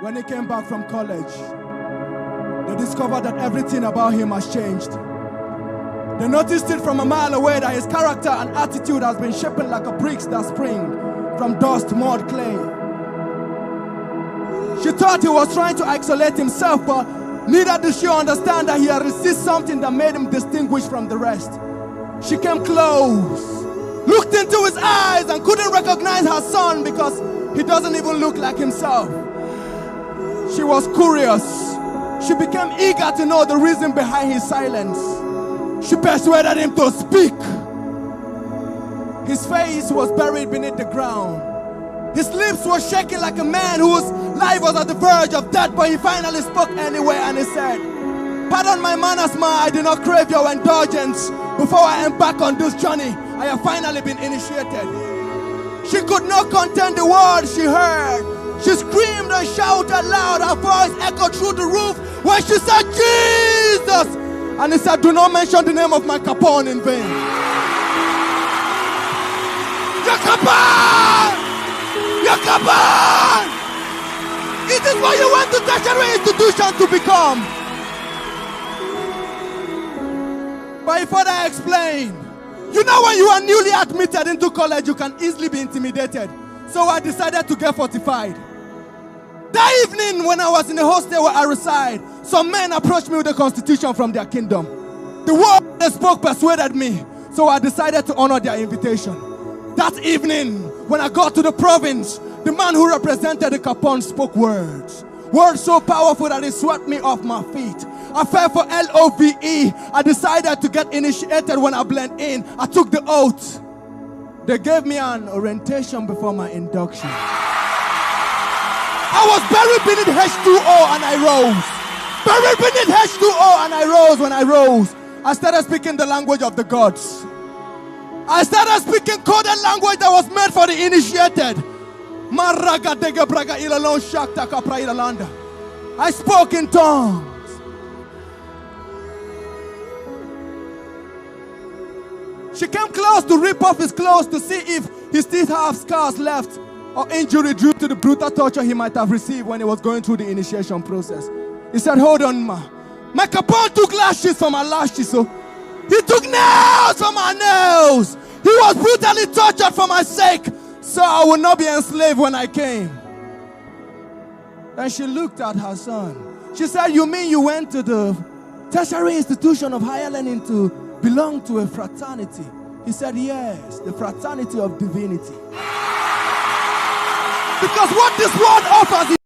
When he came back from college, they discovered that everything about him has changed. They noticed it from a mile away that his character and attitude has been shaping like a bricks that spring from dust, mud, clay. She thought he was trying to isolate himself, but neither did she understand that he had received something that made him distinguished from the rest. She came close, looked into his eyes, and couldn't recognize her son because he doesn't even look like himself. She was curious. She became eager to know the reason behind his silence. She persuaded him to speak. His face was buried beneath the ground. His lips were shaking like a man whose life was at the verge of death, but he finally spoke anyway, and he said, "Pardon my manners, ma, I did not crave your indulgence. Before I embark on this journey, I have finally been initiated." She could not contain the words she heard. She screamed and shouted loud. Her voice echoed through the roof when she said, "Jesus!" And he said, "Do not mention the name of my Capone in vain." Your Capone! Your Capone! It is what you went to tertiary institution to become. But he further explained, you know, when you are newly admitted into college, you can easily be intimidated. So I decided to get fortified. That evening, when I was in the hostel where I reside, some men approached me with a constitution from their kingdom. The word they spoke persuaded me, so I decided to honor their invitation. That evening, when I got to the province, the man who represented the Capone spoke words. Words so powerful that it swept me off my feet. I fell for LOVE. I decided to get initiated when I blend in. I took the oath. They gave me an orientation before my induction. I was buried beneath H2O and I rose. Buried beneath H2O and I rose. When I rose, I started speaking the language of the gods. I started speaking coded language that was meant for the initiated. I spoke in tongues. She came close to rip off his clothes to see if he still have scars left or injury due to the brutal torture he might have received when he was going through the initiation process. He said, "Hold on, ma. My Capone took lashes from my lashes, so he took nails from my nails. He was brutally tortured for my sake, so I would not be enslaved when I came." Then she looked at her son. She said, "You mean you went to the tertiary institution of higher learning to belong to a fraternity?" He said, "Yes, the fraternity of divinity." Because what this world offers is